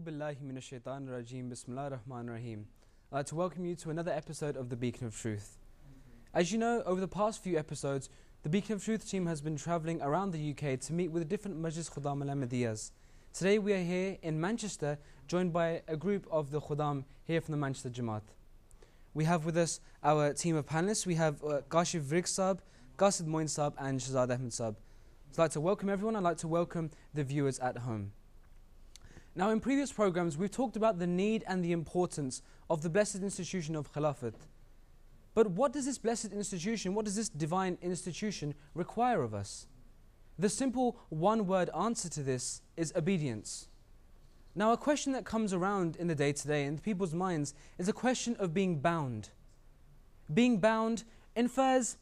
billahi minash shaitanir rajeem. Bismillahir Rahmanir Rahim. I'd like to welcome you to another episode of The Beacon of Truth. As you know, over the past few episodes, the Beacon of Truth team has been travelling around the UK to meet with different Majlis Khuddam al-Ahmadiyyas. Today we are here in Manchester, joined by a group of the Khuddam here from the Manchester Jamaat. We have with us our team of panelists. We have Kashif Virik Sahab, Qasid Moin Sahab and Shahzad Ahmed Sahab. I'd like to welcome everyone. I'd like to welcome the viewers at home. Now, in previous programs, we've talked about the need and the importance of the blessed institution of Khilafat. But what does this blessed institution, what does this divine institution require of us? The simple one-word answer to this is obedience. Now, a question that comes around in the day-to-day in people's minds is a question of being bound. Being bound infers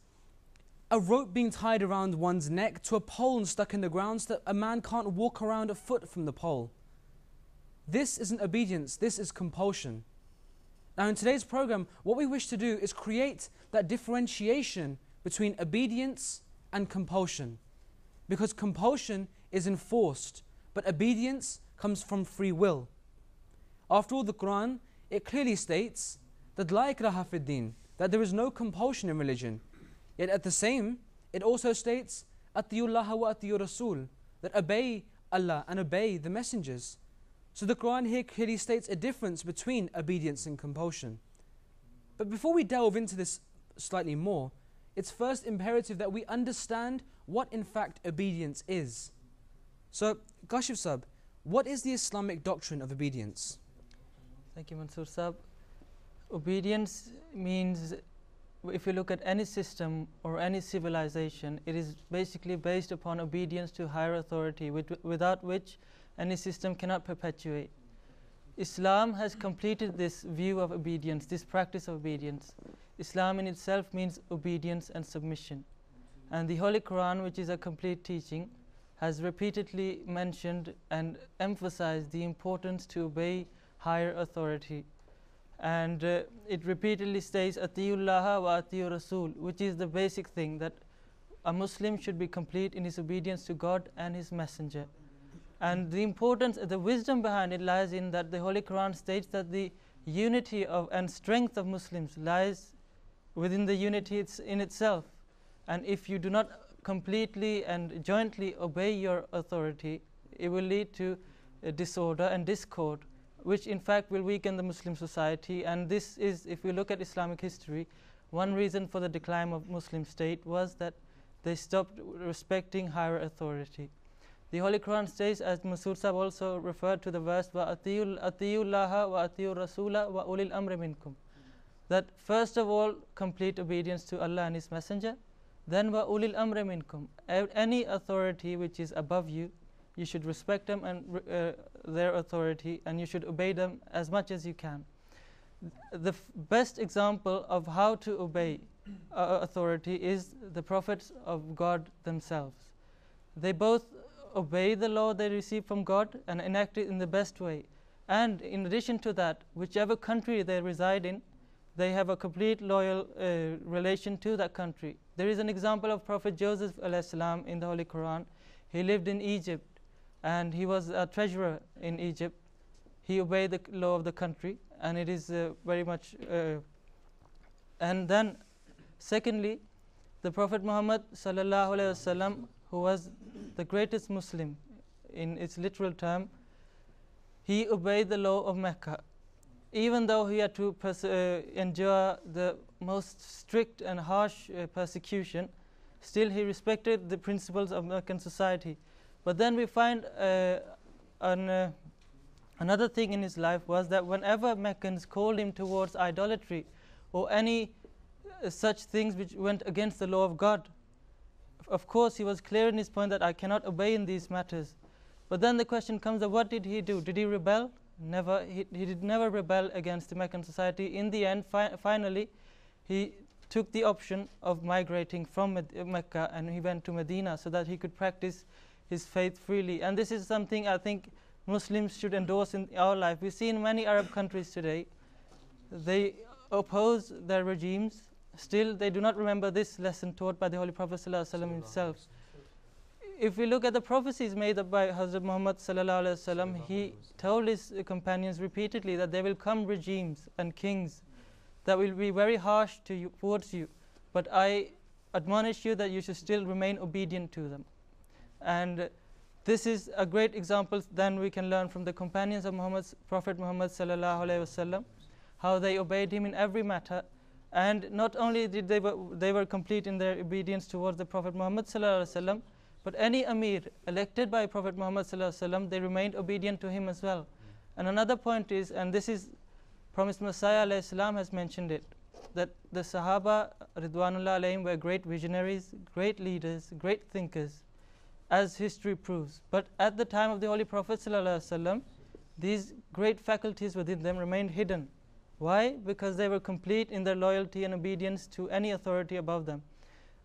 a rope being tied around one's neck to a pole and stuck in the ground so that a man can't walk around a foot from the pole. This isn't obedience, this is compulsion. Now in today's program, what we wish to do is create that differentiation between obedience and compulsion. Because compulsion is enforced, but obedience comes from free will. After all, the Quran, it clearly states that la ikraha fid din, that there is no compulsion in religion. Yet at the same, it also states atiyullaha wa atiyu rasul, that obey Allah and obey the messengers. So the Quran here clearly states a difference between obedience and compulsion. But before we delve into this slightly more, it's first imperative that we understand what in fact obedience is. So, Kashif Sahab, what is the Islamic doctrine of obedience? Thank you, Mansoor Sahab. Obedience means, if you look at any system or any civilization, it is basically based upon obedience to higher authority, without which any system cannot perpetuate. Islam has completed this view of obedience, this practice of obedience. Islam in itself means obedience and submission. And the Holy Quran, which is a complete teaching, has repeatedly mentioned and emphasized the importance to obey higher authority. And it repeatedly states, Atiyullaha wa atiyu Rasul, which is the basic thing, that a Muslim should be complete in his obedience to God and His Messenger. And the importance, the wisdom behind it lies in that the Holy Quran states that the unity of and strength of Muslims lies within the unity in itself. And if you do not completely and jointly obey your authority, it will lead to disorder and discord, which in fact will weaken the Muslim society. And this is, if we look at Islamic history, one reason for the decline of Muslim state was that they stopped respecting higher authority. The Holy Quran states, as Mansoor Sahab also referred to the verse, وَأَطِيعُوا اللَّهَ وَأَطِيعُوا الرَّسُولَ وَأُولِي الْأَمْرِ مِنْكُمْ, that first of all, complete obedience to Allah and His Messenger, then وَأُولِي الْأَمْرِ مِنْكُمْ, any authority which is above you, you should respect them and their authority, and you should obey them as much as you can. The best example of how to obey authority is the prophets of God themselves. They both obey the law they receive from God and enact it in the best way. And in addition to that, whichever country they reside in, they have a complete loyal relation to that country. There is an example of Prophet Joseph ﷺ in the Holy Quran. He lived in Egypt and he was a treasurer in Egypt. He obeyed the law of the country, and it is very much and then secondly, the Prophet Muhammad ﷺ, who was the greatest Muslim in its literal term, he obeyed the law of Mecca. Even though he had to endure the most strict and harsh persecution, still he respected the principles of Meccan society. But then we find another thing in his life was that whenever Meccans called him towards idolatry or any such things which went against the law of God, of course, he was clear in his point that I cannot obey in these matters. But then the question comes that what did he do? Did he rebel? Never. He did never rebel against the Meccan society. In the end, finally, he took the option of migrating from Mecca, and he went to Medina so that he could practice his faith freely. And this is something I think Muslims should endorse in our life. We see in many Arab countries today, they oppose their regimes. Still, they do not remember this lesson taught by the Holy Prophet ﷺ himself. if we look at the prophecies made up by Hazrat Muhammad sallallahu alaihi wasallam, he told his companions repeatedly that there will come regimes and kings that will be very harsh to you, towards you, but I admonish you that you should still remain obedient to them. And this is a great example then we can learn from the companions of Prophet Muhammad sallallahu alaihi wasallam, how they obeyed him in every matter. And not only did they were complete in their obedience towards the Prophet Muhammad sallallahu alaihi wasallam, but any Amir elected by Prophet Muhammad sallallahu alaihi wasallam, they remained obedient to him as well. And another point is, and this is Promised Messiah alayhi salam has mentioned it, that the Sahaba Ridwanullah alayhim were great visionaries, great leaders, great thinkers, as history proves. But at the time of the Holy Prophet sallallahu alaihi wasallam, these great faculties within them remained hidden. Why? Because they were complete in their loyalty and obedience to any authority above them.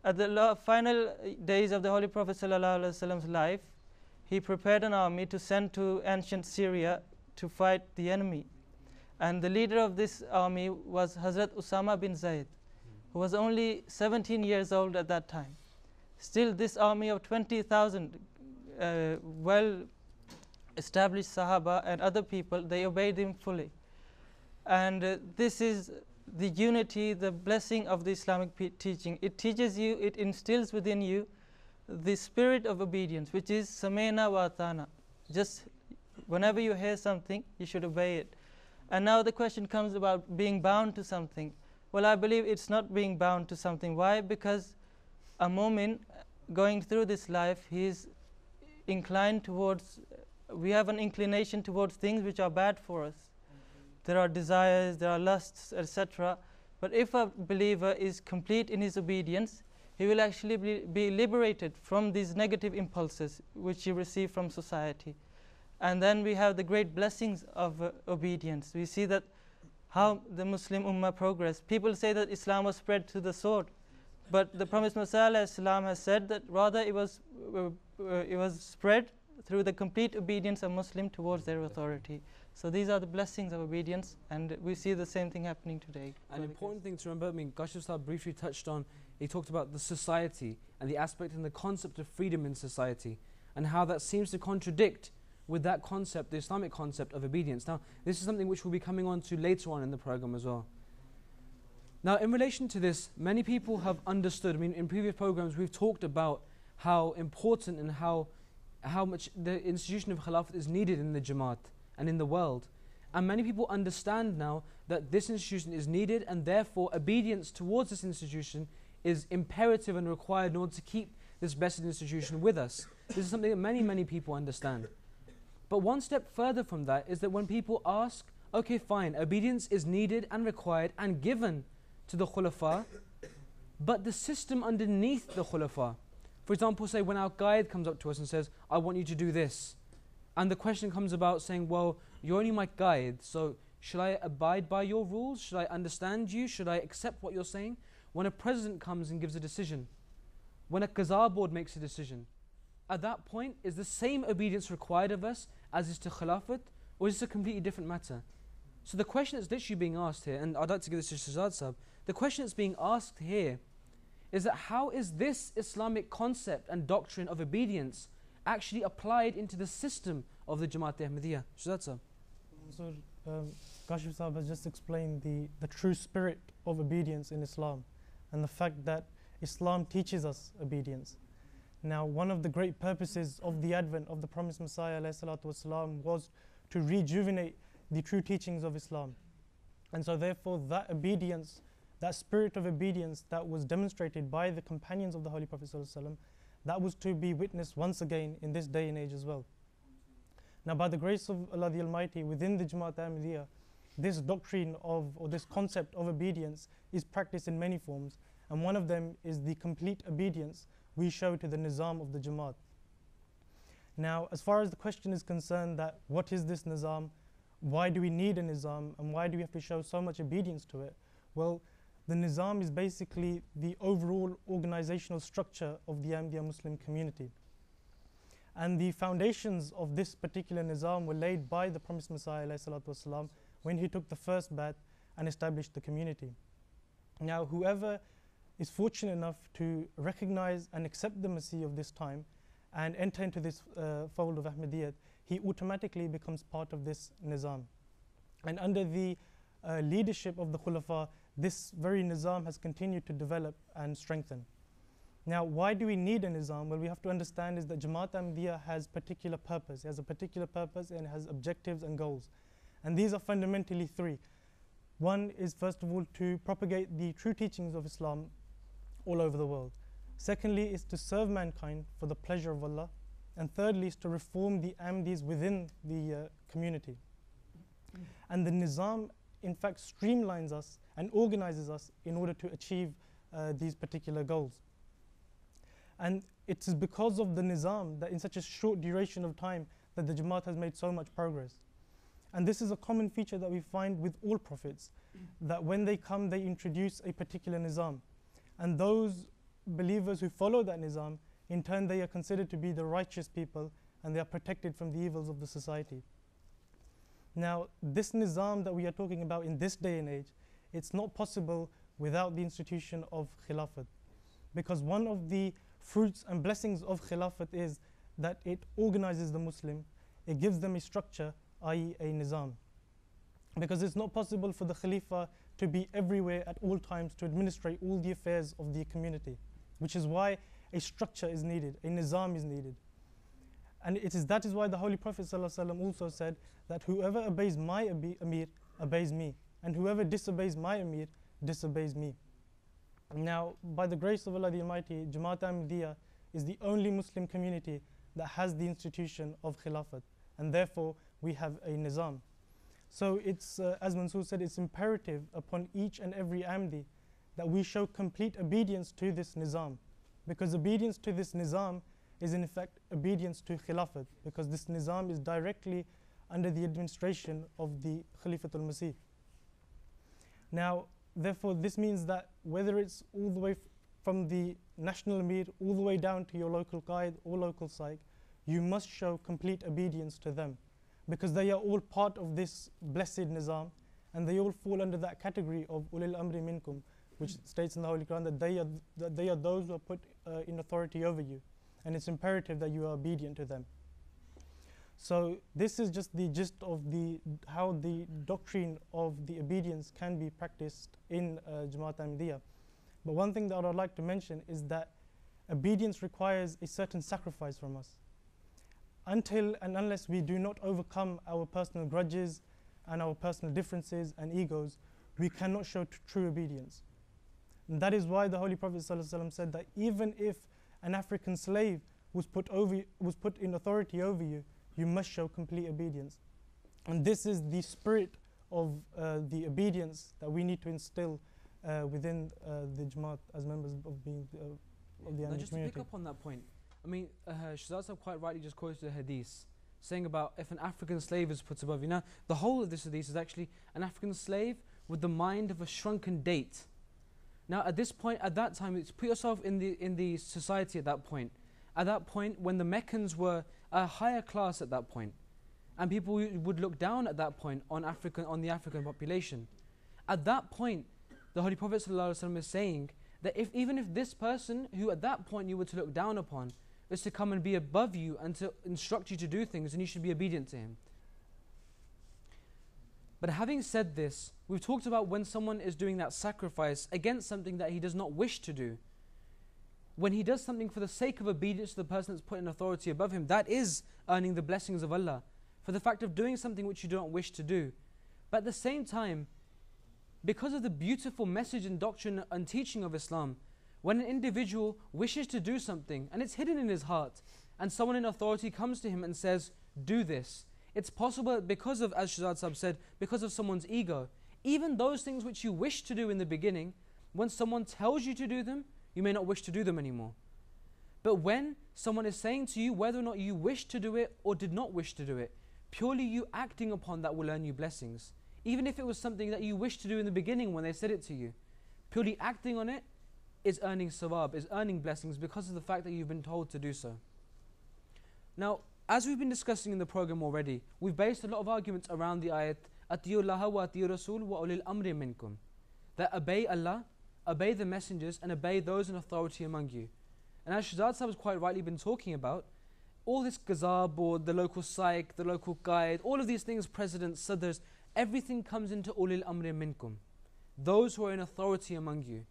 At the final days of the Holy Prophet ﷺ's life, he prepared an army to send to ancient Syria to fight the enemy. And the leader of this army was Hazrat Usama bin Zayd, who was only 17 years old at that time. Still, this army of 20,000 well-established Sahaba and other people, they obeyed him fully. And this is the unity, the blessing of the Islamic teaching. It teaches you, it instills within you the spirit of obedience, which is Samena wa Atana. Just whenever you hear something, you should obey it. And now the question comes about being bound to something. Well, I believe it's not being bound to something. Why? Because a mu'min going through this life, he is inclined towards, we have an inclination towards things which are bad for us. There are desires, there are lusts, etc. But if a believer is complete in his obedience, he will actually be liberated from these negative impulses which he receives from society. And then we have the great blessings of obedience. We see that how the Muslim Ummah progressed. People say that Islam was spread to the sword, but the Promised Messiah Islam has said that rather it was spread through the complete obedience of Muslim towards their authority. So these are the blessings of obedience, and we see the same thing happening today. An important thing to remember, Kashif Sahib briefly touched on, he talked about the society and the aspect and the concept of freedom in society, and how that seems to contradict with that concept, the Islamic concept of obedience. Now, this is something which we'll be coming on to later on in the program as well. Now, in relation to this, many people have understood, in previous programs we've talked about how important and how much the institution of Khilafat is needed in the Jamaat and in the world. And many people understand now that this institution is needed, and therefore obedience towards this institution is imperative and required in order to keep this blessed institution with us. This is something that many people understand. But one step further from that is that when people ask, okay, fine, obedience is needed and required and given to the Khulafa, but the system underneath the Khulafa, for example, say when our guide comes up to us and says, I want you to do this, and the question comes about saying, well, you're only my guide, so should I abide by your rules? Should I understand you? Should I accept what you're saying? When a president comes and gives a decision, when a Qaza board makes a decision, at that point, is the same obedience required of us as is to Khilafat, or is this a completely different matter? So the question that's literally being asked here, and I'd like to give this to Shahzad Sahib, the question that's being asked here is that how is this Islamic concept and doctrine of obedience actually applied into the system of the Jamaat Ahmadiyya? Shahzad Sahib. So, Kashif Sahib has just explained the true spirit of obedience in Islam, and the fact that Islam teaches us obedience. Now, one of the great purposes of the advent of the Promised Messiah ﷺ was to rejuvenate the true teachings of Islam. And so therefore that obedience, that spirit of obedience that was demonstrated by the companions of the Holy Prophet ﷺ, that was to be witnessed once again in this day and age as well. Now, by the grace of Allah the Almighty, within the Jamaat Ahmadiyya, this doctrine of, or this concept of obedience is practiced in many forms, and one of them is the complete obedience we show to the Nizam of the Jamaat. Now, as far as the question is concerned that what is this Nizam, why do we need a Nizam, and why do we have to show so much obedience to it? Well, the Nizam is basically the overall organizational structure of the Ahmadiyya Muslim community. And the foundations of this particular Nizam were laid by the Promised Messiah ﷺ when he took the first Bai'at and established the community. Now, whoever is fortunate enough to recognize and accept the Masih of this time and enter into this fold of Ahmadiyyat, he automatically becomes part of this nizam. And under the leadership of the Khulafa, this very nizam has continued to develop and strengthen. Now, why do we need a nizam? Well, we have to understand is that Jamaat Ahmadiyya has particular purpose. It has a particular purpose and it has objectives and goals. And these are fundamentally three. One is, first of all, to propagate the true teachings of Islam all over the world. Secondly, is to serve mankind for the pleasure of Allah. And thirdly, is to reform the Ahmadis within the community. And the nizam, in fact, streamlines us and organizes us in order to achieve these particular goals. And it is because of the nizam that in such a short duration of time that the Jamaat has made so much progress. And this is a common feature that we find with all prophets, that when they come, they introduce a particular nizam. And those believers who follow that nizam, in turn they are considered to be the righteous people and they are protected from the evils of the society. Now, this nizam that we are talking about in this day and age, it's not possible without the institution of Khilafat. Because one of the fruits and blessings of Khilafat is that it organizes the Muslim, it gives them a structure, i.e. a nizam. Because it's not possible for the Khalifa to be everywhere at all times to administrate all the affairs of the community, which is why a structure is needed, a nizam is needed. And that is why the Holy Prophet ﷺ also said that whoever obeys my Amir obeys me, and whoever disobeys my Amir disobeys me. Now, by the grace of Allah the Almighty, Jamaat Ahmadiyya is the only Muslim community that has the institution of Khilafat, and therefore we have a nizam. So it's, as Mansoor said, it's imperative upon each and every Ahmadi that we show complete obedience to this nizam, because obedience to this nizam is in effect obedience to Khilafat, because this nizam is directly under the administration of the Khalifatul Masih. Now, therefore, this means that whether it's all the way from the national Amir all the way down to your local Qaid or local Saik, you must show complete obedience to them, because they are all part of this blessed nizam, and they all fall under that category of ulil amri minkum, which states in the Holy Quran that they are those who are put in authority over you, and it's imperative that you are obedient to them. So this is just the gist of how the doctrine of the obedience can be practiced in Jamaat Ahmadiyya. But one thing that I would like to mention is that obedience requires a certain sacrifice from us. Until and unless we do not overcome our personal grudges and our personal differences and egos, we cannot show true obedience. And that is why the Holy Prophet ﷺ said that even if an African slave was put in authority over you, you must show complete obedience. And this is the spirit of the obedience that we need to instill within the Jamaat as members of being of the Ahmadi Just community. to pick up on that point, I mean, Shahzad Sahib quite rightly just quoted the hadith, saying about if an African slave is put above you. Now, the whole of this hadith is actually an African slave with the mind of a shrunken date. Now, at this point, at that time, put yourself in the society at that point. At that point, when the Meccans were a higher class at that point, and people would look down at that point on the African population. At that point, the Holy Prophet ﷺ is saying that even if this person, who at that point you were to look down upon, is to come and be above you and to instruct you to do things, then you should be obedient to him. But having said this, we've talked about when someone is doing that sacrifice against something that he does not wish to do. When he does something for the sake of obedience to the person that's put in authority above him, that is earning the blessings of Allah, for the fact of doing something which you do not wish to do. But at the same time, because of the beautiful message and doctrine and teaching of Islam, when an individual wishes to do something and it's hidden in his heart, and someone in authority comes to him and says, do this, it's possible because of, as Shahzad Sahib said, because of someone's ego. Even those things which you wish to do in the beginning, when someone tells you to do them, you may not wish to do them anymore. But when someone is saying to you whether or not you wish to do it or did not wish to do it, purely you acting upon that will earn you blessings. Even if it was something that you wished to do in the beginning when they said it to you, purely acting on it is earning sawab, is earning blessings because of the fact that you've been told to do so. Now, as we've been discussing in the program already, we've based a lot of arguments around the ayat Atiyu Allah wa atiyu Rasul wa ulil amri minkum, that obey Allah, obey the messengers, and obey those in authority among you. And as Shahzad Sahib has quite rightly been talking about, all this Gazar board, the local psych, the local guide, all of these things, presidents, sadrs, everything comes into ulil amri minkum, those who are in authority among you.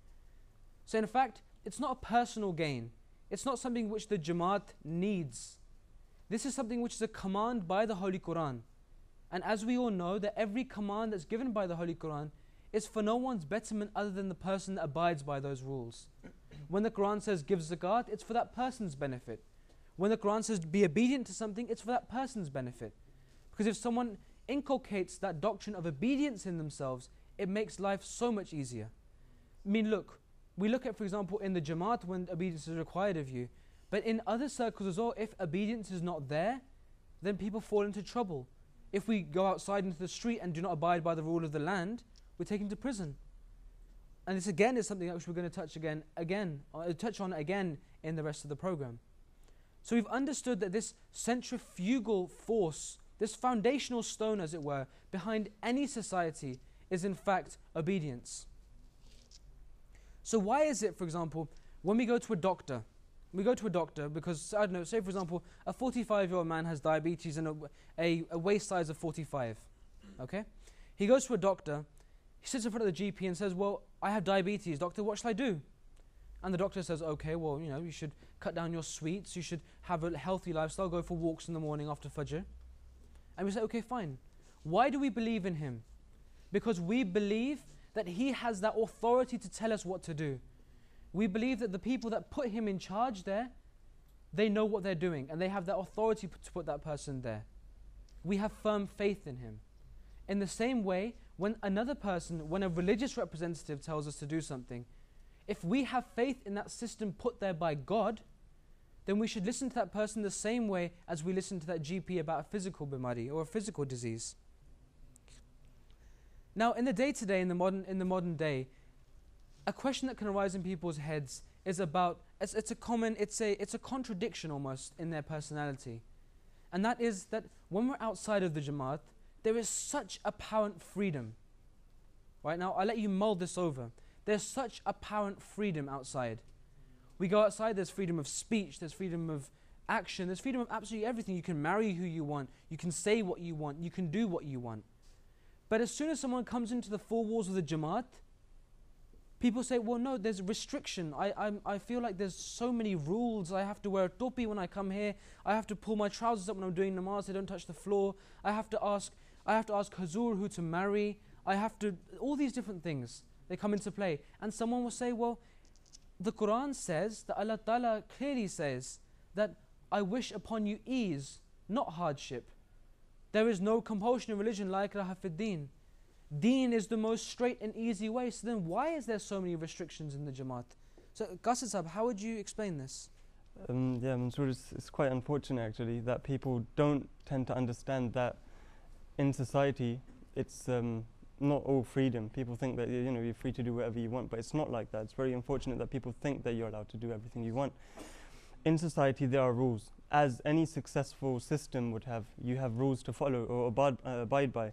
So in fact, it's not a personal gain. It's not something which the Jamaat needs. This is something which is a command by the Holy Quran. And as we all know, that every command that's given by the Holy Quran is for no one's betterment other than the person that abides by those rules. When the Quran says give zakat, it's for that person's benefit. When the Quran says be obedient to something, it's for that person's benefit. Because if someone inculcates that doctrine of obedience in themselves, it makes life so much easier. I mean, look, we look at, for example, in the Jamaat when obedience is required of you, but in other circles as well, if obedience is not there, then people fall into trouble. If we go outside into the street and do not abide by the rule of the land, we're taken to prison. And this again is something which we're going to touch on again in the rest of the program. So we've understood that this centrifugal force, this foundational stone as it were, behind any society is in fact obedience. So why is it, for example, when we go to a doctor because, I don't know, say for example, a 45-year-old man has diabetes and a waist size of 45, okay? He goes to a doctor, he sits in front of the GP and says, well, I have diabetes, doctor, what shall I do? And the doctor says, okay, well, you should cut down your sweets, you should have a healthy lifestyle, go for walks in the morning after Fajr. And we say, okay, fine. Why do we believe in him? Because we believe that he has that authority to tell us what to do. We believe that the people that put him in charge there, they know what they're doing and they have that authority to put that person there. We have firm faith in him. In the same way, when a religious representative tells us to do something, if we have faith in that system put there by God, then we should listen to that person the same way as we listen to that GP about a physical bimari or a physical disease. Now, in the day-to-day, in the modern day, a question that can arise in people's heads is about, it's a contradiction almost in their personality. And that is that when we're outside of the Jamaat, there is such apparent freedom. Right now, I'll let you mull this over. There's such apparent freedom outside. We go outside, there's freedom of speech, there's freedom of action, there's freedom of absolutely everything. You can marry who you want, you can say what you want, you can do what you want. But as soon as someone comes into the four walls of the Jamaat, people say, well, no, there's restriction. I feel like there's so many rules. I have to wear a topi when I come here. I have to pull my trousers up when I'm doing namaz. They don't touch the floor. I have to ask Hazur who to marry. All these different things, they come into play. And someone will say, well, the Quran says, that Allah Ta'ala clearly says that I wish upon you ease, not hardship. There is no compulsion in religion like ikraha fid deen. Deen is the most straight and easy way. So then why is there so many restrictions in the Jamaat? So Qasid Sahab, how would you explain this? Mansoor, it's quite unfortunate actually that people don't tend to understand that in society it's not all freedom. People think that you're free to do whatever you want, but it's not like that. It's very unfortunate that people think that you're allowed to do everything you want. In society there are rules. As any successful system would have, you have rules to follow or abide by.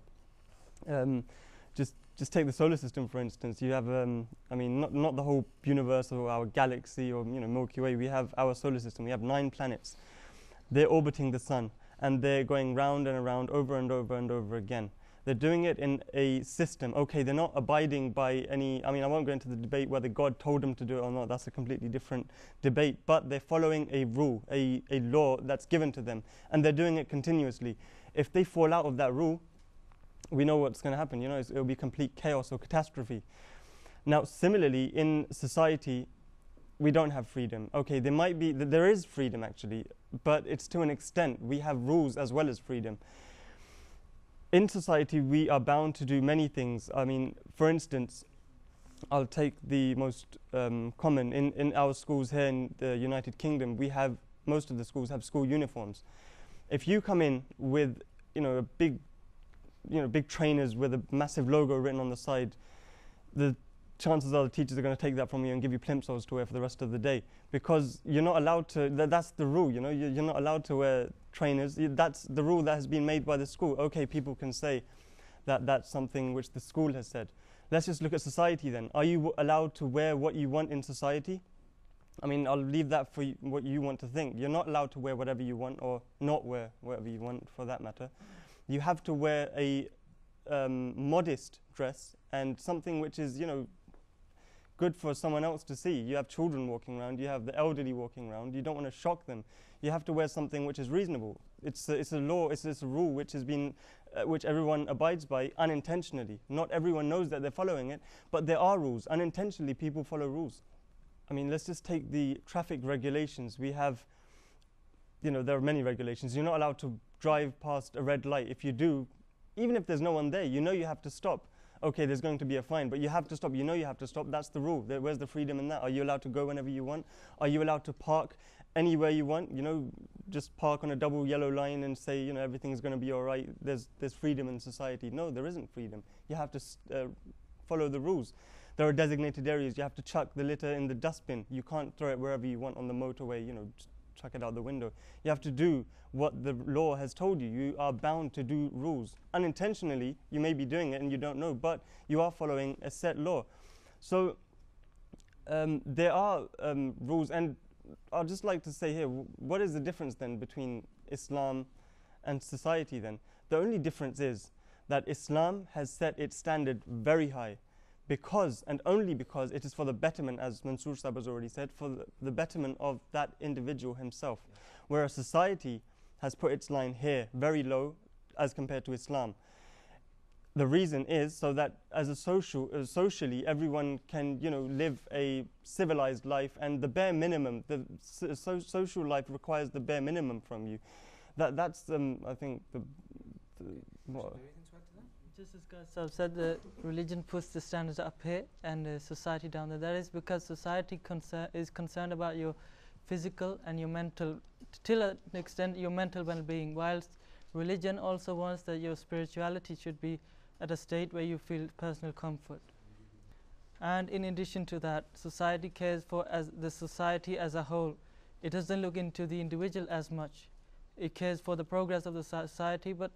Just take the solar system for instance. You have, not the whole universe or our galaxy or Milky Way. We have our solar system. We have 9 planets. They're orbiting the sun and they're going round and around over and over and over again. They're doing it in a system. Okay, they're not abiding by any, I won't go into the debate whether God told them to do it or not. That's a completely different debate. But they're following a rule, a law that's given to them. And they're doing it continuously. If they fall out of that rule, we know what's going to happen. It'll be complete chaos or catastrophe. Now, similarly, in society, we don't have freedom. Okay, there is freedom actually, but it's to an extent. We have rules as well as freedom. In society, we are bound to do many things. For instance, I'll take the most common. In our schools here in the United Kingdom, most of the schools have school uniforms. If you come in with, a big trainers with a massive logo written on the side, the chances are the teachers are going to take that from you and give you plimsolls to wear for the rest of the day, because you're not allowed to. That's the rule. You're not allowed to wear trainers. That's the rule that has been made by the school. Okay, people can say that that's something which the school has said. Let's just look at society then. Are you allowed to wear what you want in society? I mean, I'll leave that for what you want to think. You're not allowed to wear whatever you want, or not wear whatever you want, for that matter. You have to wear a modest dress and something which is, good for someone else to see. You have children walking around, you have the elderly walking around, you don't want to shock them. You have to wear something which is reasonable. It's a law, it's a rule which has been, which everyone abides by unintentionally. Not everyone knows that they're following it, but there are rules. Unintentionally, people follow rules. I mean, let's just take the traffic regulations. We have, there are many regulations. You're not allowed to drive past a red light. If you do, even if there's no one there, you have to stop. Okay, there's going to be a fine, but you have to stop. You have to stop. That's the rule. Where's the freedom in that? Are you allowed to go whenever you want? Are you allowed to park anywhere you want? Just park on a double yellow line and say, everything's going to be all right. There's freedom in society. No, there isn't freedom. You have to follow the rules. There are designated areas. You have to chuck the litter in the dustbin. You can't throw it wherever you want on the motorway, just chuck it out the window. You have to do what the law has told you. You are bound to do rules. Unintentionally, you may be doing it and you don't know, but you are following a set law. So there are rules, and I'd just like to say here, what is the difference then between Islam and society then? The only difference is that Islam has set its standard very high, because and only because it is for the betterment, as Mansoor Sahib has already said, for the betterment of that individual himself. Whereas society has put its line here very low as compared to Islam. The reason is so that as a socially everyone can live a civilized life, and the bare minimum, the social life requires the bare minimum from you. That's I think what. Just as Guys said, the religion puts the standards up here and society down there. That is because society is concerned about your physical and your mental, till an extent your mental well-being, whilst religion also wants that your spirituality should be at a state where you feel personal comfort. And in addition to that, society cares for as the society as a whole. It doesn't look into the individual as much. It cares for the progress of the society, but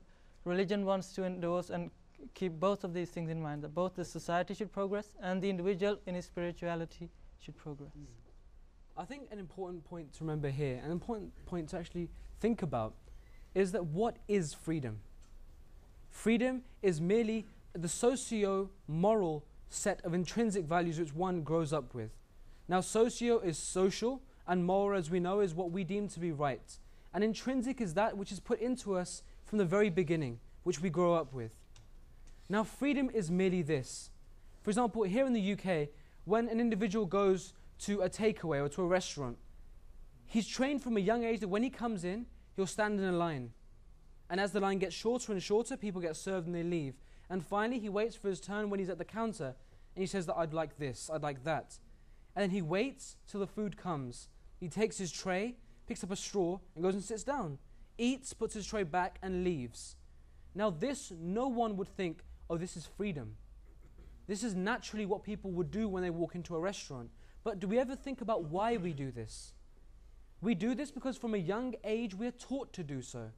religion wants to endorse and keep both of these things in mind, that both the society should progress and the individual in his spirituality should progress. I think an important point to remember here, an important point to actually think about, is that what is freedom? Freedom is merely the socio-moral set of intrinsic values which one grows up with. Now, socio is social, and moral, as we know, is what we deem to be right. And intrinsic is that which is put into us from the very beginning, which we grow up with. Now, freedom is merely this. For example, here in the UK, when an individual goes to a takeaway or to a restaurant, he's trained from a young age that when he comes in, he'll stand in a line. And as the line gets shorter and shorter, people get served and they leave. And finally, he waits for his turn when he's at the counter, and he says that I'd like this, I'd like that. And then he waits till the food comes. He takes his tray, picks up a straw, and goes and sits down. Eats, puts his tray back, and leaves. Now this, no one would think, oh, this is freedom. This is naturally what people would do when they walk into a restaurant. But do we ever think about why we do this? We do this because from a young age we are taught to do so.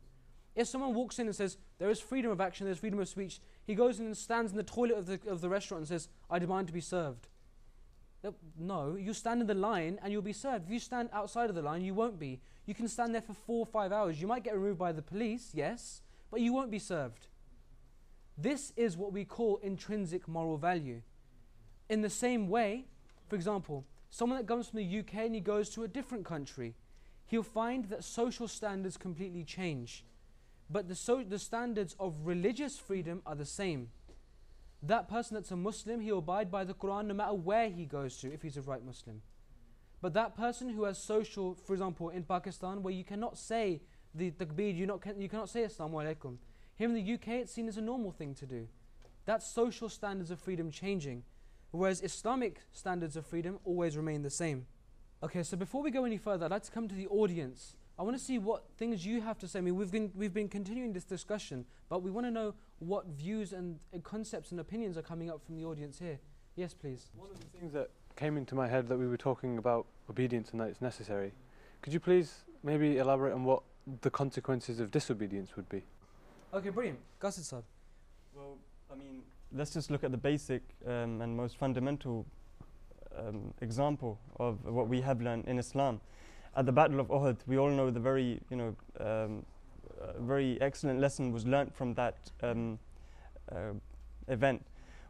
If someone walks in and says, there is freedom of action, there's freedom of speech, he goes in and stands in the toilet of the restaurant and says, I demand to be served. No, you stand in the line and you'll be served. If you stand outside of the line, you won't be. You can stand there for 4 or 5 hours. You might get removed by the police, yes, but you won't be served. This is what we call intrinsic moral value. In the same way, for example, someone that comes from the UK and he goes to a different country, he'll find that social standards completely change. But the standards of religious freedom are the same. That person that's a Muslim, he'll abide by the Quran no matter where he goes to, if he's a right Muslim. But that person who has social, for example, in Pakistan, where you cannot say the takbir, you cannot say Assalamu alaikum. Here in the UK, it's seen as a normal thing to do. That's social standards of freedom changing, whereas Islamic standards of freedom always remain the same. Okay, so before we go any further, I'd like to come to the audience. I want to see what things you have to say. I mean, we've been continuing this discussion, but we want to know what views and concepts and opinions are coming up from the audience here. Yes, please. One of the things that came into my head that we were talking about obedience and that it's necessary. Could you please maybe elaborate on what the consequences of disobedience would be? Okay, brilliant. Qasid Sahib. Well, I mean, let's just look at the basic and most fundamental example of what we have learned in Islam. At the Battle of Uhud, we all know the very, very excellent lesson was learnt from that event,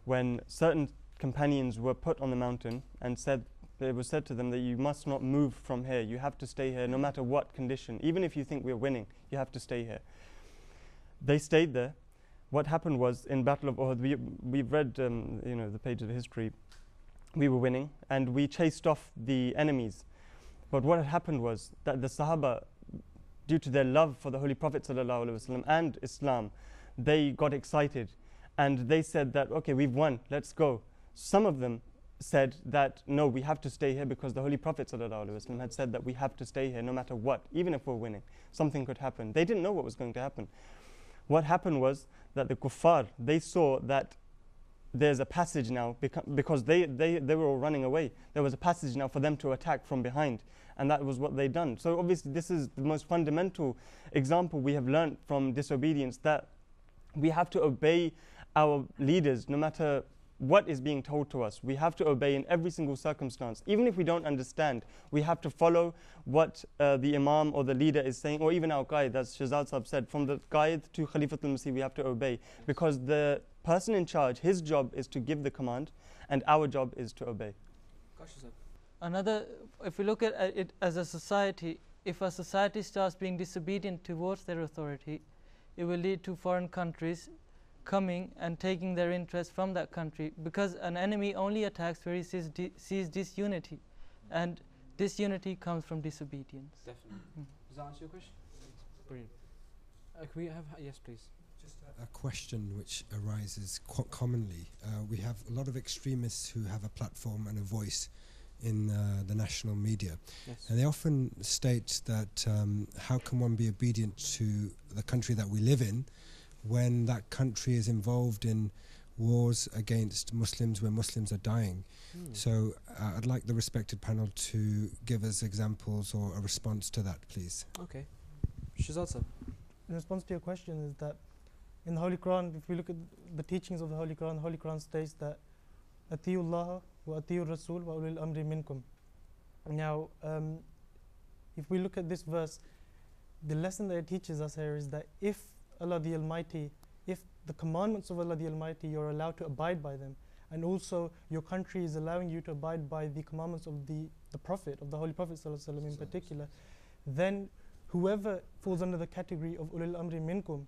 when certain companions were put on the mountain and it was said to them that you must not move from here. You have to stay here no matter what condition. Even if you think we're winning, you have to stay here. They stayed there. What happened was, in Battle of Uhud, we've read the page of history. We were winning and we chased off the enemies. But what had happened was that the Sahaba, due to their love for the Holy Prophet ﷺ and Islam, they got excited and they said that, okay, we've won, let's go. Some of them said that, no, we have to stay here because the Holy Prophet ﷺ had said that we have to stay here no matter what, even if we're winning. Something could happen. They didn't know what was going to happen. What happened was that the kuffar, they saw that there's a passage now, because they were all running away. There was a passage now for them to attack from behind, and that was what they done. So obviously this is the most fundamental example we have learnt from disobedience, that we have to obey our leaders no matter what is being told to us. We have to obey in every single circumstance. Even if we don't understand, we have to follow what the Imam or the leader is saying, or even our guide, as Shahzad Sahib said, from the guide to Khalifatul Masih, we have to obey. Because the person in charge, his job is to give the command, and our job is to obey. Another, if we look at it as a society, if a society starts being disobedient towards their authority, it will lead to foreign countries coming and taking their interest from that country, because an enemy only attacks where he sees disunity, and disunity comes from disobedience. Definitely. Does that answer your question? Brilliant. Can we have, yes please. Just a question which arises quite commonly. We have a lot of extremists who have a platform and a voice in the national media. Yes. And they often state that how can one be obedient to the country that we live in when that country is involved in wars against Muslims, where Muslims are dying. So I'd like the respected panel to give us examples or a response to that, please. Okay. Shahzad sir. In response to your question is that in the Holy Quran, if we look at the teachings of the Holy Quran states that Atiyu Allah wa Atiyu Rasul wa ulil amri minkum. Now, if we look at this verse, the lesson that it teaches us here is that if Allah the Almighty, if the commandments of Allah the Almighty, you're allowed to abide by them, and also your country is allowing you to abide by the commandments of the Prophet, of the Holy Prophet ﷺ in particular, then whoever falls under the category of ulil amri minkum,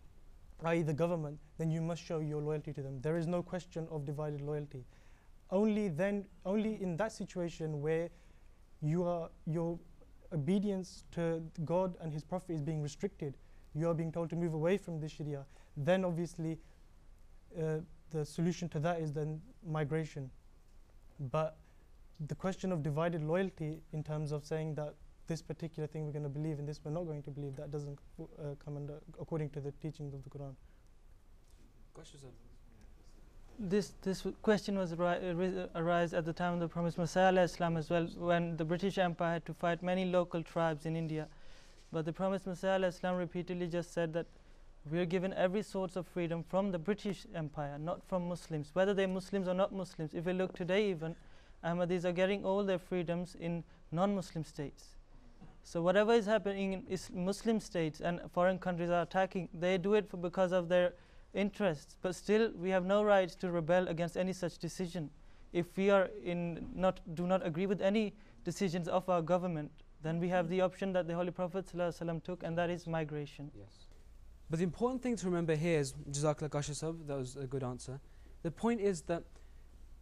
i.e. the government, then you must show your loyalty to them. There is no question of divided loyalty. Only in that situation where your obedience to God and His Prophet is being restricted, you are being told to move away from this Sharia, then obviously the solution to that is then migration. But the question of divided loyalty in terms of saying that this particular thing we're going to believe and this we're not going to believe, that doesn't come under according to the teachings of the Quran. This question was arise at the time of the Promised Messiah ﷺ as well, when the British Empire had to fight many local tribes in India. But the Promised Messiah ﷺ repeatedly just said that we are given every source of freedom from the British Empire, not from Muslims, whether they're Muslims or not Muslims. If we look today even, Ahmadis are getting all their freedoms in non-Muslim states. So whatever is happening in Muslim states and foreign countries are attacking, they do it because of their interests. But still, we have no right to rebel against any such decision. If we are do not agree with any decisions of our government, then we have the option that the Holy Prophet ﷺ took, and that is migration. Yes. But the important thing to remember here is, Jazakallah Kashif Sahib, that was a good answer. The point is that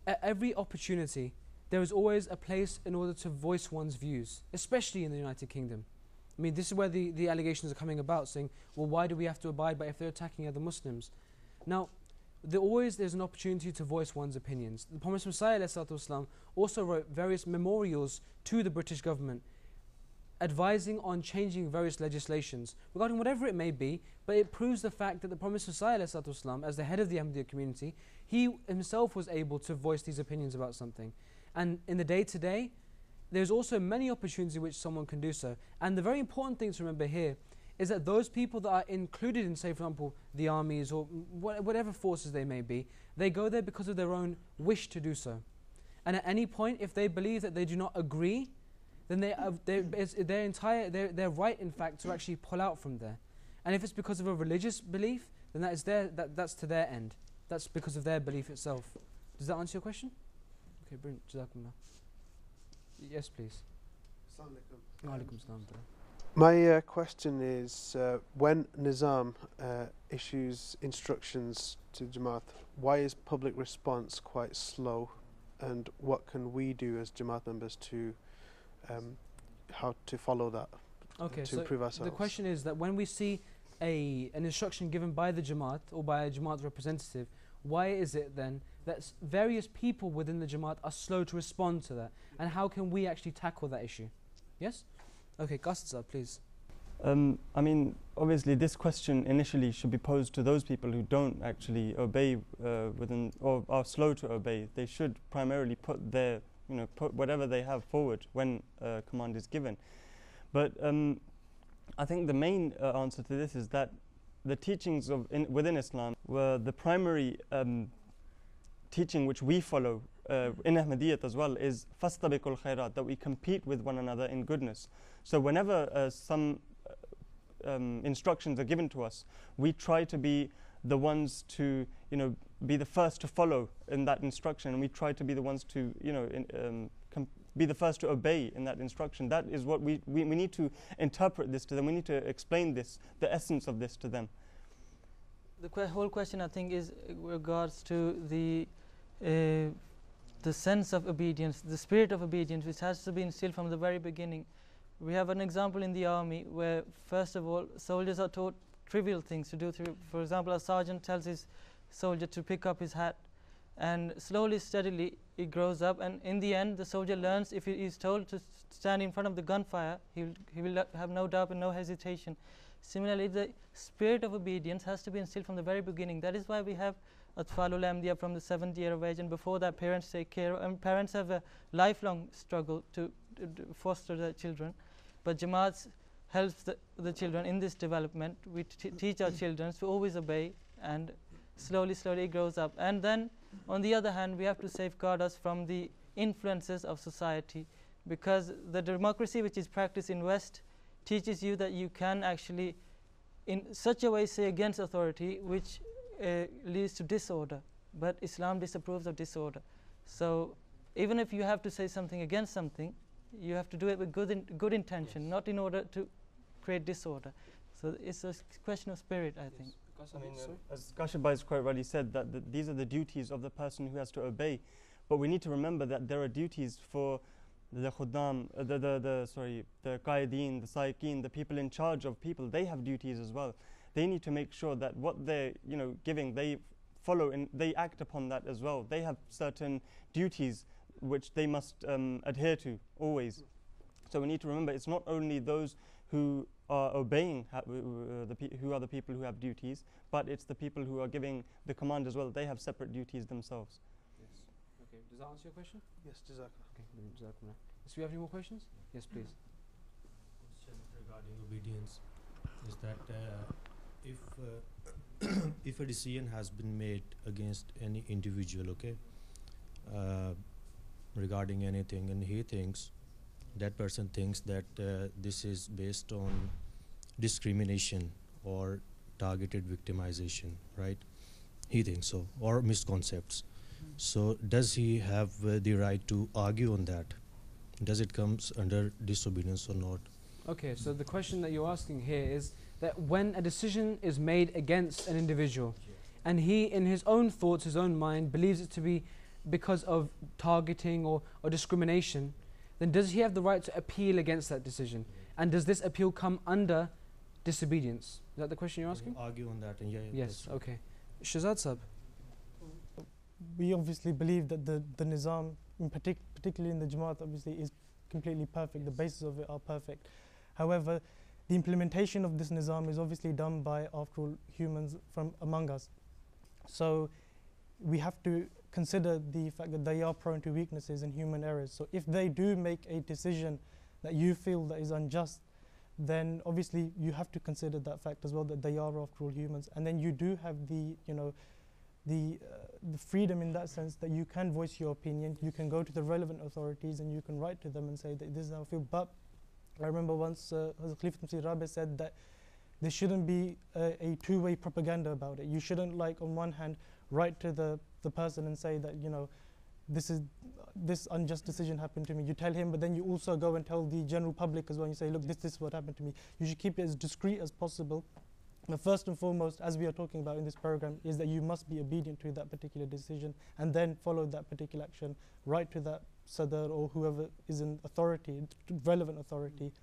at every opportunity, there is always a place in order to voice one's views, especially in the United Kingdom. I mean, this is where the allegations are coming about, saying, well, why do we have to abide by if they're attacking other Muslims? Now, there's an opportunity to voice one's opinions. The Promised Messiah ﷺ also wrote various memorials to the British government, advising on changing various legislations regarding whatever it may be, but it proves the fact that the Promised Messiah ﷺ, as the head of the Ahmadiyya community, he himself was able to voice these opinions about something. And in the day-to-day, there's also many opportunities in which someone can do so. And the very important thing to remember here is that those people that are included in, say for example, the armies or whatever forces they may be, they go there because of their own wish to do so. And at any point, if they believe that they do not agree, then they're right, in fact, to actually pull out from there. And if it's because of a religious belief, then that's to their end. That's because of their belief itself. Does that answer your question? Okay, brilliant. Jazakumullah. Yes, please. Wa alaikum salam. My question is, when Nizam issues instructions to Jamaat, why is public response quite slow, and what can we do as Jamaat members to how to follow that, Okay, to so improve ourselves? the question is that when we see an instruction given by the Jamaat or by a Jamaat representative, why is it then that various people within the Jamaat are slow to respond to that? And how can we actually tackle that issue? Yes? Okay, Qasd, please. I mean, obviously, this question initially should be posed to those people who don't actually obey or are slow to obey. They should primarily put whatever they have forward when command is given. But I think the main answer to this is that the teachings within Islam were the primary teaching which we follow in Ahmadiyyat as well is fastabiqul khairat, that we compete with one another in goodness. So whenever some instructions are given to us, we try to be the ones to be the first to follow in that instruction, and we try to be the ones to be the first to obey in that instruction. That is what we need to interpret this to them. We need to explain this, the essence of this to them. The whole question, I think, is in regards to the sense of obedience, the spirit of obedience, which has to be instilled from the very beginning. We have an example in the army where, first of all, soldiers are taught trivial things to do. For example, a sergeant tells his soldier to pick up his hat, and slowly, steadily, it grows up, and in the end, the soldier learns if he is told to stand in front of the gunfire, he will have no doubt and no hesitation. Similarly, the spirit of obedience has to be instilled from the very beginning. That is why we have Atfalul Amdiya from the 7th year of age, and before that, parents take care of, and parents have a lifelong struggle to foster their children. But Jamaat helps the children in this development. We teach our children to always obey, and slowly, slowly it grows up. And then, on the other hand, we have to safeguard us from the influences of society, because the democracy which is practiced in West teaches you that you can actually, in such a way, say against authority, which leads to disorder. But Islam disapproves of disorder. So, even if you have to say something against something, you have to do it with good intention, yes, not in order to create disorder. So it's a question of spirit, I think. I mean, as Kashabais quite rightly said, that these are the duties of the person who has to obey. But we need to remember that there are duties for the khuddam, the qaideen, the saiqeen, the people in charge of people. They have duties as well. They need to make sure that what they're giving, they follow and they act upon that as well. They have certain duties which they must adhere to always. So we need to remember it's not only those who are obeying who are the people who have duties, but it's the people who are giving the command as well. They have separate duties themselves. Yes. Okay. Does that answer your question? Yes, Jazakallah. Okay. Jazakumullah. Do we have any more questions? Yes, please. Question regarding obedience is that if a decision has been made against any individual, okay, regarding anything, and that person thinks that this is based on discrimination or targeted victimization, right? He thinks so, or misconcepts. So does he have the right to argue on that? Does it comes under disobedience or not? Okay, so the question that you're asking here is that when a decision is made against an individual, and he, in his own thoughts, his own mind, believes it to be because of targeting or discrimination, then does he have the right to appeal against that decision? And does this appeal come under disobedience? Is that the question you're asking? Argue on that, and Yes, okay. Shazad Sab. We obviously believe that the Nizam, particularly in the Jamaat, obviously is completely perfect. The basis of it are perfect. However, the implementation of this Nizam is obviously done by, after all, humans from among us. So we have to consider the fact that they are prone to weaknesses and human errors. So if they do make a decision that you feel that is unjust, then obviously you have to consider that fact as well, that they are, after all, humans. And then you do have the the freedom in that sense that you can voice your opinion, you can go to the relevant authorities and you can write to them and say that this is how I feel. But I remember once Hazrat Khalifat Masih Rabi said that there shouldn't be a two-way propaganda about it. You shouldn't, like, on one hand write to the person and say that, you know, this unjust decision happened to me. You tell him, but then you also go and tell the general public as well. You say, look, this is what happened to me. You should keep it as discreet as possible. But first and foremost, as we are talking about in this program, is that you must be obedient to that particular decision and then follow that particular action. Write to that sadr or whoever is in authority, relevant authority,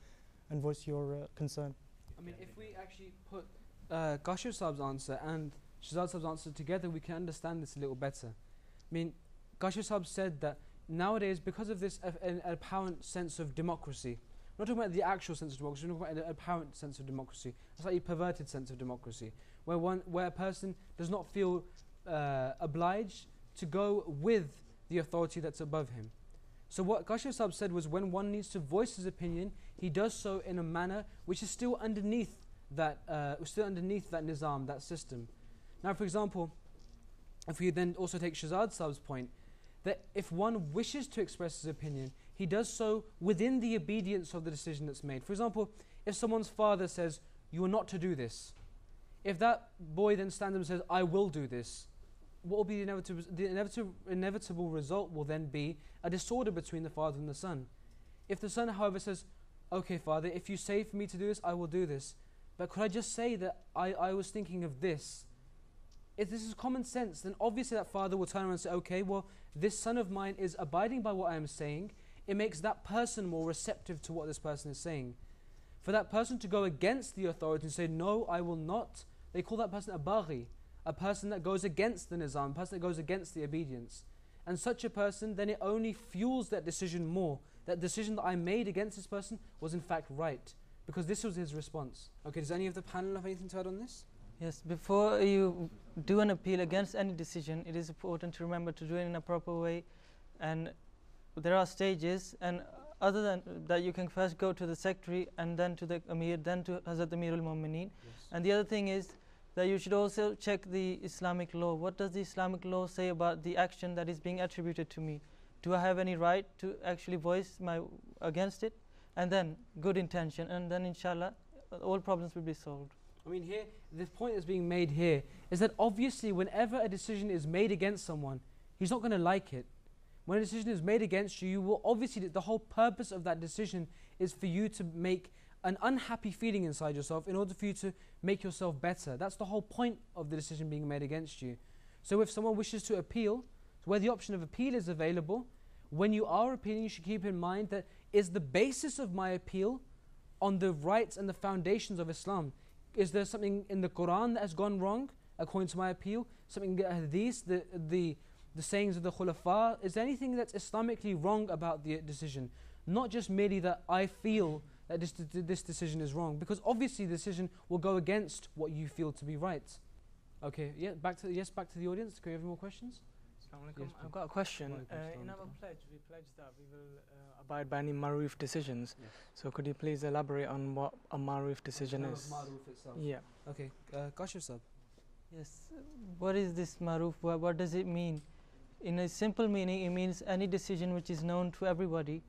and voice your concern. I mean, if we actually put Kashif Saab's answer and Shahzad Saab's answer together, we can understand this a little better. I mean, Kashif Saab said that nowadays, because of this an apparent sense of democracy, we're not talking about the actual sense of democracy, we're talking about an apparent sense of democracy, a slightly perverted sense of democracy, where a person does not feel obliged to go with the authority that's above him. So what Kashif Saab said was, when one needs to voice his opinion, he does so in a manner which is still underneath that nizam, that system. Now, for example, if we then also take Shahzad Saab's point, that if one wishes to express his opinion, he does so within the obedience of the decision that's made. For example, if someone's father says, you are not to do this, if that boy then stands up and says, I will do this, what will be the inevitable result will then be a disorder between the father and the son. If the son, however, says, okay, father, if you say for me to do this, I will do this, but could I just say that I was thinking of this? If this is common sense, then obviously that father will turn around and say, okay, well, this son of mine is abiding by what I am saying. It makes that person more receptive to what this person is saying. For that person to go against the authority and say, no, I will not, they call that person a baghi, a person that goes against the nizam, a person that goes against the obedience. And such a person, then it only fuels that decision more. That decision that I made against this person was in fact right, because this was his response. Okay, does any of the panel have anything to add on this? Yes, before you do an appeal against any decision, it is important to remember to do it in a proper way. And there are stages, and other than that, you can first go to the secretary and then to the Amir, then to Hazrat Amir al-Mu'mineen. Yes. And the other thing is that you should also check the Islamic law. What does the Islamic law say about the action that is being attributed to me? Do I have any right to actually voice my against it? And then good intention, and then inshallah all problems will be solved. I mean, here, the point that's being made here is that obviously whenever a decision is made against someone, he's not going to like it. When a decision is made against you, you will obviously, the whole purpose of that decision is for you to make an unhappy feeling inside yourself in order for you to make yourself better. That's the whole point of the decision being made against you. So if someone wishes to appeal, where the option of appeal is available, when you are appealing, you should keep in mind that is the basis of my appeal on the rights and the foundations of Islam. Is there something in the Quran that has gone wrong according to my appeal? Something in the hadith, the sayings of the khulafa? Is there anything that's Islamically wrong about the decision? Not just merely that I feel that this decision is wrong, because obviously the decision will go against what you feel to be right. Okay, yeah, back to the audience. Can we have any more questions? Yes, I've got a question. In our pledge, we pledge that we will abide by any Maruf decisions. Yes. So could you please elaborate on what a Maruf decision is? Maruf itself. Yeah. Okay, Kashif Saab. Yes, what is this maruf? What does it mean? In a simple meaning, it means any decision which is known to everybody,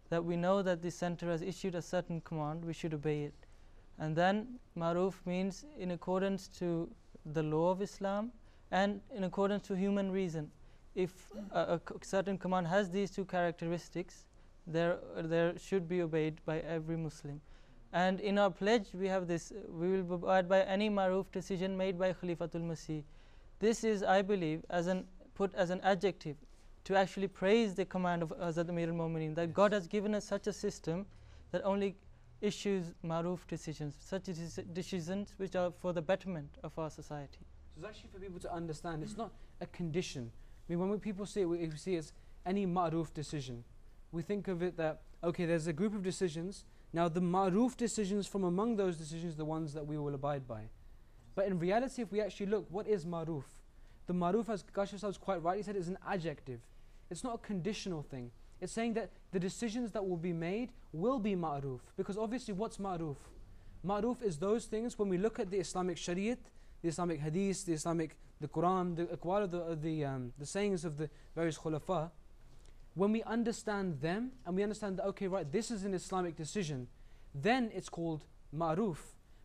that we know that the center has issued a certain command, we should obey it. And then maruf means in accordance to the law of Islam and in accordance to human reason. If a certain command has these two characteristics, there should be obeyed by every Muslim. And in our pledge we have this, we will abide by any maruf decision made by Khalifatul Masih. This is, I believe, put as an adjective to actually praise the command of Hazrat Amir al-Mu'mineen, that God has given us such a system that only issues maruf decisions, such decisions which are for the betterment of our society. So it's actually for people to understand, it's not a condition. I mean, when people say, we see it as any ma'ruf decision, we think of it that, okay, there's a group of decisions, now the ma'ruf decisions from among those decisions are the ones that we will abide by. But in reality, if we actually look, what is ma'ruf? The ma'ruf, as Kashif Saab quite rightly said, is an adjective. It's not a conditional thing. It's saying that the decisions that will be made will be ma'ruf. Because obviously, what's ma'ruf? Ma'ruf is those things, when we look at the Islamic Shariat, the Islamic hadith, the Quran, the aqwal of the sayings of the various khulafa, when we understand them and we understand that, okay, right, this is an Islamic decision, then it's called ma'ruf.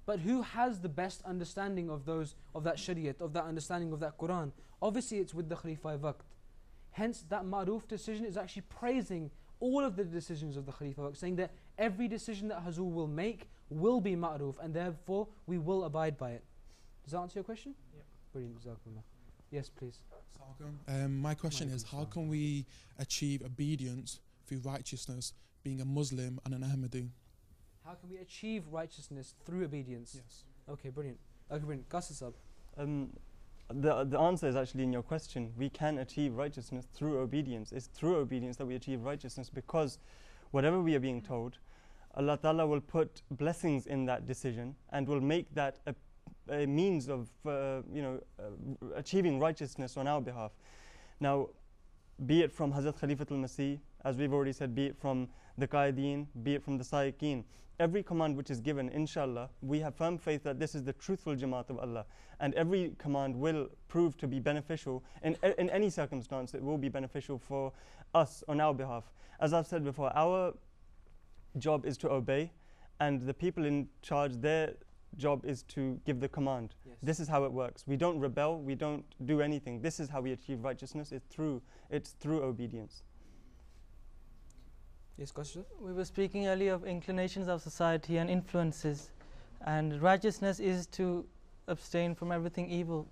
But who has the best understanding of that shariat, of that understanding of that Quran? Obviously it's with the Khalifa Waqt. Hence that ma'ruf decision is actually praising all of the decisions of the Khalifa Waqt, saying that every decision that Hazur will make will be ma'ruf, and therefore we will abide by it. Does that answer your question? Yeah. Brilliant. Jazakumullah. Yes, please. My question is, how can we achieve obedience through righteousness, being a Muslim and an Ahmadi? How can we achieve righteousness through obedience? Yes. Okay, brilliant. Okay, brilliant. Qasas Sahab. The answer is actually in your question. We can achieve righteousness through obedience. It's through obedience that we achieve righteousness, because whatever we are being told, Allah Ta'ala will put blessings in that decision and will make that a means of achieving righteousness on our behalf. Now, be it from Hazrat Khalifatul Masih, as we've already said, be it from the Qaideen, be it from the Sa'iqeen, every command which is given, inshallah, we have firm faith that this is the truthful Jamaat of Allah, and every command will prove to be beneficial in any circumstance. It will be beneficial for us on our behalf. As I've said before, our job is to obey, and the people in charge, their job is to give the command. Yes. This is how it works. We don't rebel, we don't do anything. This is how we achieve righteousness. It's through obedience. Yes, question? We were speaking earlier of inclinations of society and influences, and righteousness is to abstain from everything evil.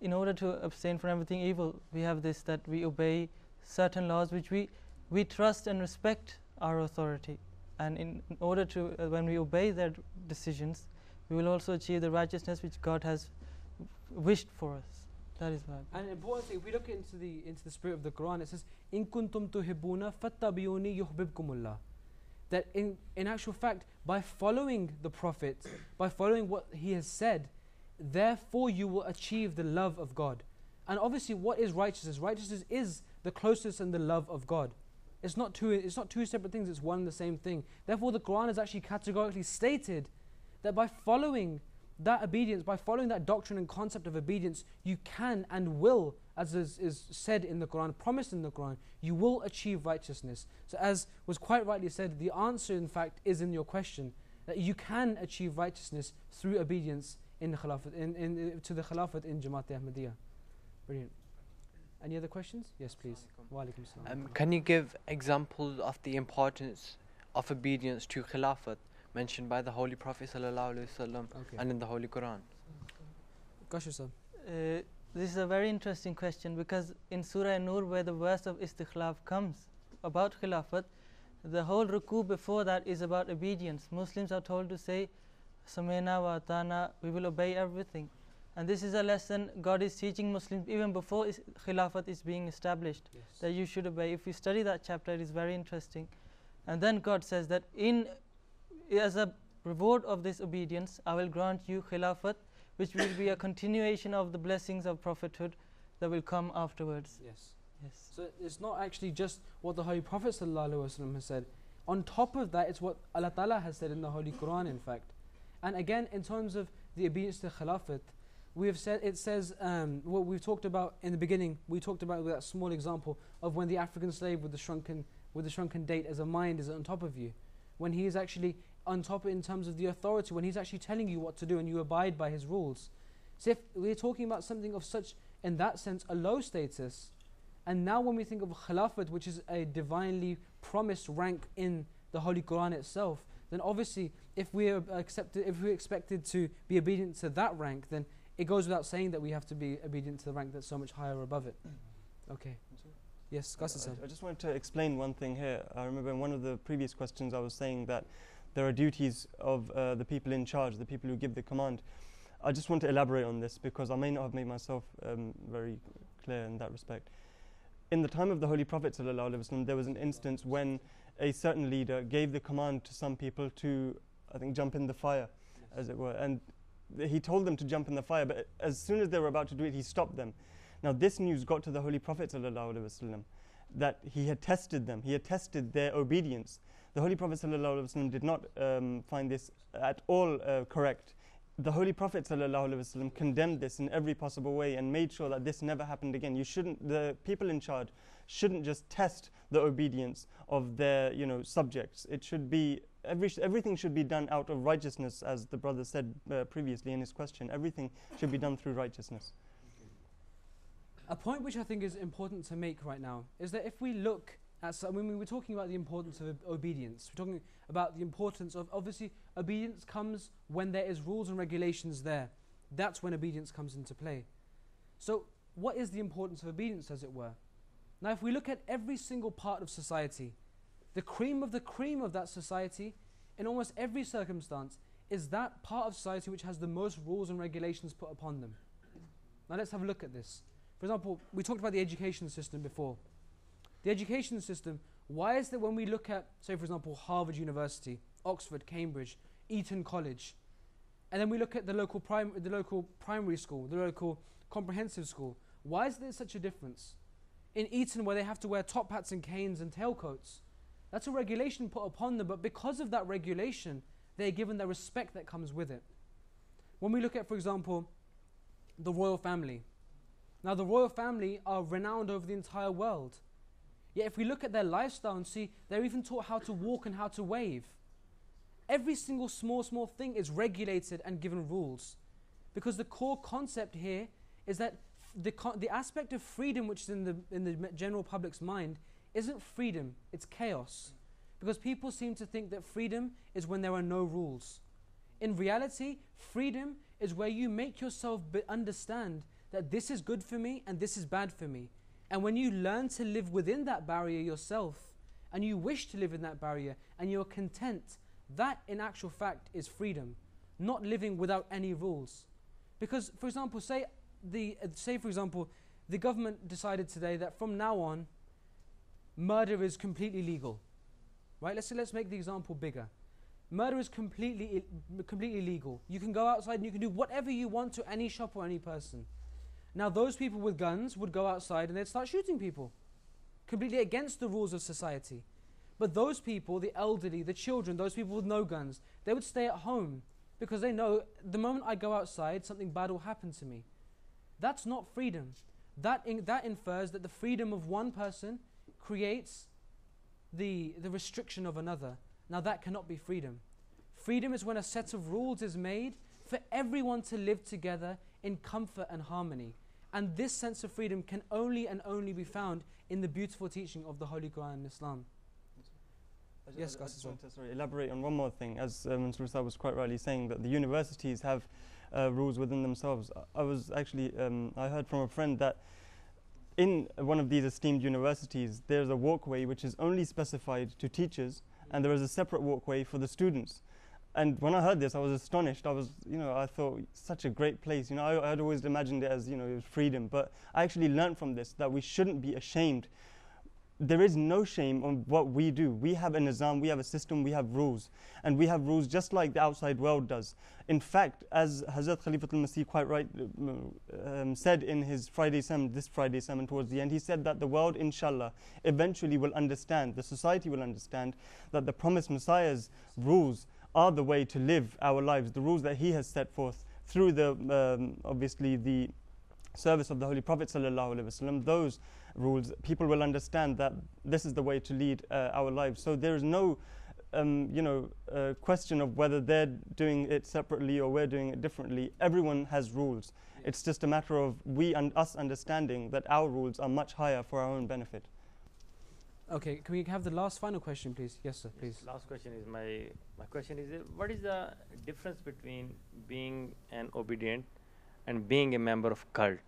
In order to abstain from everything evil, we have this, that we obey certain laws which we trust and respect our authority, and in order to when we obey their decisions, we will also achieve the righteousness which God has wished for us. That is why. And important thing, if we look into the spirit of the Quran, it says, "In kuntum tuhibbuna fattabi'uni yuhibbukumullah." That in actual fact, by following the Prophet, by following what he has said, therefore you will achieve the love of God. And obviously, what is righteousness? Righteousness is the closeness and the love of God. It's not two separate things. It's one and the same thing. Therefore, the Quran has actually categorically stated that by following that obedience, by following that doctrine and concept of obedience, you can and will, as is said in the Quran, promised in the Quran, you will achieve righteousness. So as was quite rightly said, the answer in fact is in your question, that you can achieve righteousness through obedience in the Khilafat, to the Khilafat in Jamaat Ahmadiyya. Brilliant. Any other questions? Yes, please. Wa alaikum salam. Can you give examples of the importance of obedience to Khilafat mentioned by the Holy Prophet ﷺ and in the Holy Quran? Kashif sir. This is a very interesting question, because in Surah An-Nur, where the verse of Istikhlaf comes about Khilafat, the whole ruku before that is about obedience. Muslims are told to say, Samena wa atana, we will obey everything. And this is a lesson God is teaching Muslims even before Khilafat is being established, yes, that you should obey. If you study that chapter, it is very interesting. And then God says that as a reward of this obedience, I will grant you Khilafat, which will be a continuation of the blessings of prophethood that will come afterwards. Yes. Yes. So it's not actually just what the Holy Prophet ﷺ has said. On top of that, it's what Allah Ta'ala has said in the Holy Quran, in fact. And again, in terms of the obedience to Khilafat, we have said, it says, what we've talked about in the beginning, we talked about that small example of when the African slave with the shrunken date as a mind is on top of you. When he is actually on top in terms of the authority, when he's actually telling you what to do and you abide by his rules. So if we're talking about something of such, in that sense, a low status, and now when we think of Khilafat, which is a divinely promised rank in the Holy Quran itself, then obviously if we're expected to be obedient to that rank, then it goes without saying that we have to be obedient to the rank that's so much higher above it. Okay. Yes, Qasas. I just wanted to explain one thing here. I remember in one of the previous questions I was saying that there are duties of the people in charge, the people who give the command. I just want to elaborate on this because I may not have made myself very clear in that respect. In the time of the Holy Prophet ﷺ, there was an instance when a certain leader gave the command to some people to, I think, jump in the fire, as it were. And he told them to jump in the fire, but as soon as they were about to do it, he stopped them. Now this news got to the Holy Prophet ﷺ, that he had tested them, he had tested their obedience. The Holy Prophet ﷺ did not find this at all correct. the Holy Prophet ﷺ condemned this in every possible way and made sure that this never happened again. The people in charge shouldn't just test the obedience of their subjects. It should be everything should be done out of righteousness, as the brother said previously in his question. Everything should be done through righteousness. A point which I think is important to make right now is that if we look at, when we're talking about the importance of obedience, we're talking about the importance of, obviously, obedience comes when there is rules and regulations there. That's when obedience comes into play. So what is the importance of obedience, as it were? Now, if we look at every single part of society, the cream of that society, in almost every circumstance, is that part of society which has the most rules and regulations put upon them. Now let's have a look at this. For example, we talked about the education system before. The education system, why is that when we look at, say for example, Harvard University, Oxford, Cambridge, Eton College, and then we look at the local primary school, the local comprehensive school, why is there such a difference? In Eton, where they have to wear top hats and canes and tailcoats, that's a regulation put upon them, but because of that regulation, they are given the respect that comes with it. When we look at, for example, the royal family. Now the royal family are renowned over the entire world. Yet if we look at their lifestyle and see, they're even taught how to walk and how to wave. Every single small thing is regulated and given rules. Because the core concept here is that the aspect of freedom which is in the general public's mind isn't freedom, it's chaos. Because people seem to think that freedom is when there are no rules. In reality, freedom is where you make yourself understand that this is good for me and this is bad for me. And when you learn to live within that barrier yourself, and you wish to live in that barrier, and you're content, that in actual fact is freedom, not living without any rules. Because, for example, say for example, the government decided today that from now on, murder is completely legal. Right? Let's make the example bigger. Murder is completely legal. You can go outside and you can do whatever you want to any shop or any person. Now those people with guns would go outside and they'd start shooting people, completely against the rules of society. But those people, the elderly, the children, those people with no guns, they would stay at home because they know the moment I go outside, something bad will happen to me. That's not freedom. That infers that the freedom of one person creates the restriction of another. Now that cannot be freedom. Freedom is when a set of rules is made for everyone to live together in comfort and harmony. And this sense of freedom can only be found in the beautiful teaching of the Holy Quran and Islam. Yes, Gus. I just want to elaborate on one more thing. As Mansoor Sahib was quite rightly saying, that the universities have rules within themselves. I heard from a friend that in one of these esteemed universities, there's a walkway which is only specified to teachers, and there is a separate walkway for the students. And when I heard this, I was astonished. I thought, such a great place. I had always imagined it as, freedom. But I actually learned from this that we shouldn't be ashamed. There is no shame on what we do. We have a nizam, we have a system, we have rules. And we have rules just like the outside world does. In fact, as Hazrat Khalifatul Masih quite right said in his this Friday sermon towards the end, he said that the world, inshallah, eventually will understand, the society will understand that the promised Messiah's rules are the way to live our lives, the rules that he has set forth through obviously the service of the Holy Prophet ﷺ. Those rules, people will understand that this is the way to lead our lives. So there is no question of whether they're doing it separately or we're doing it differently. Everyone has rules. It's just a matter of us understanding that our rules are much higher for our own benefit. Okay, can we have the last final question, please? Yes, sir, please. Last question is my question is, what is the difference between being an obedient and being a member of cult?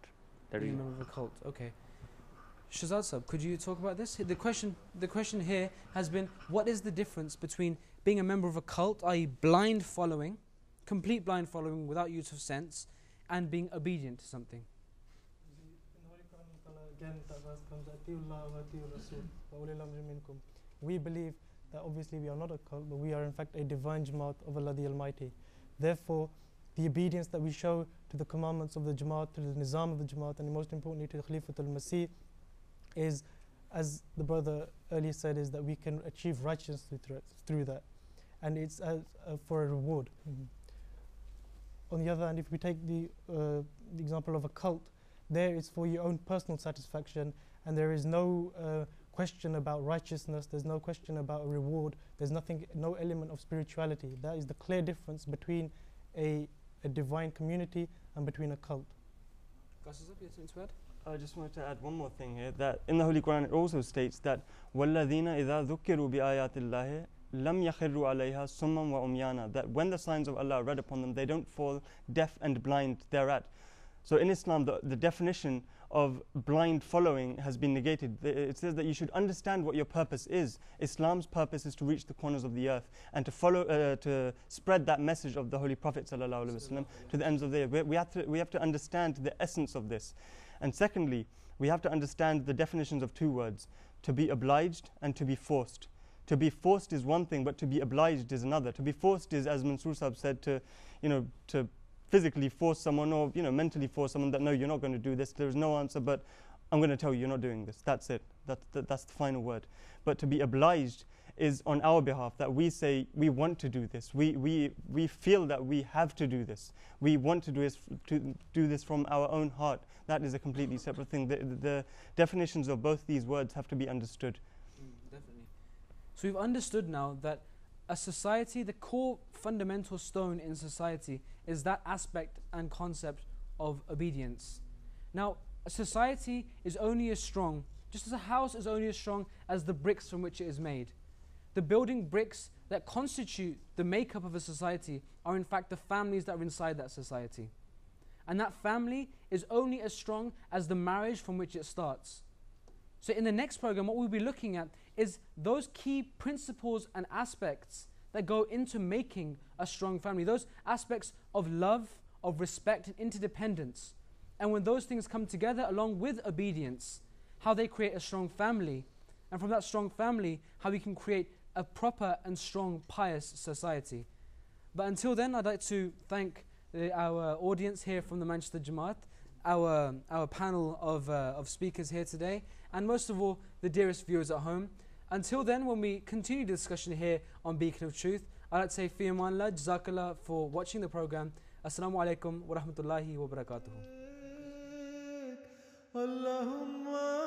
Being a member of a cult, okay. Shazad Sahib, could you talk about this? The question here has been, what is the difference between being a member of a cult, i.e. blind following, complete blind following without use of sense, and being obedient to something? Again, that verse comes, we believe that obviously we are not a cult, but we are in fact a divine Jamaat of Allah the Almighty. Therefore, the obedience that we show to the commandments of the Jamaat, to the Nizam of the Jamaat, and most importantly to the Khalifatul Masih, is, as the brother earlier said, is that we can achieve righteousness through that. And it's for a reward. on the other hand, if we take the example of a cult, there it's for your own personal satisfaction, and there is no question about righteousness, there's no question about a reward, there's no element of spirituality. That is the clear difference between a divine community and between a cult. I just wanted to add one more thing here, that in the Holy Quran it also states that وَالَّذِينَ إِذَا ذُكِّرُوا بِآيَاتِ اللَّهِ لَمْ يَخِرُّوا عَلَيْهَا سُمًّا وَأُمْيَانًا, that when the signs of Allah are read upon them, they don't fall deaf and blind thereat. So in Islam, the definition of blind following has been negated. It says that you should understand what your purpose is. Islam's purpose is to reach the corners of the earth and to follow, to spread that message of the Holy Prophet ﷺ to the ends of the earth. We have to understand the essence of this. And secondly, we have to understand the definitions of two words: to be obliged and to be forced. To be forced is one thing, but to be obliged is another. To be forced is, as Mansoor Sahib said, to physically force someone, or mentally force someone that no, you're not going to do this. There is no answer, but I'm going to tell you you're not doing this. That's it. That's the final word. But to be obliged is on our behalf, that we say we want to do this. We feel that we have to do this. We want to do this from our own heart. That is a completely separate thing. The definitions of both these words have to be understood. Definitely. So we've understood now that a society, the core fundamental stone in society is that aspect and concept of obedience. Now, a society is only as strong, just as a house is only as strong as the bricks from which it is made. The building bricks that constitute the makeup of a society are in fact the families that are inside that society. And that family is only as strong as the marriage from which it starts. So in the next program, what we'll be looking at is those key principles and aspects that go into making a strong family. Those aspects of love, of respect and interdependence. And when those things come together along with obedience, how they create a strong family. And from that strong family, how we can create a proper and strong, pious society. But until then, I'd like to thank our audience here from the Manchester Jamaat, our panel of speakers here today, and most of all, the dearest viewers at home. Until then, when we continue the discussion here on Beacon of Truth, I'd like to say, Fi Amanillah, Jazakallah for watching the program. Assalamu alaikum wa rahmatullahi wa barakatuhu. Allahumma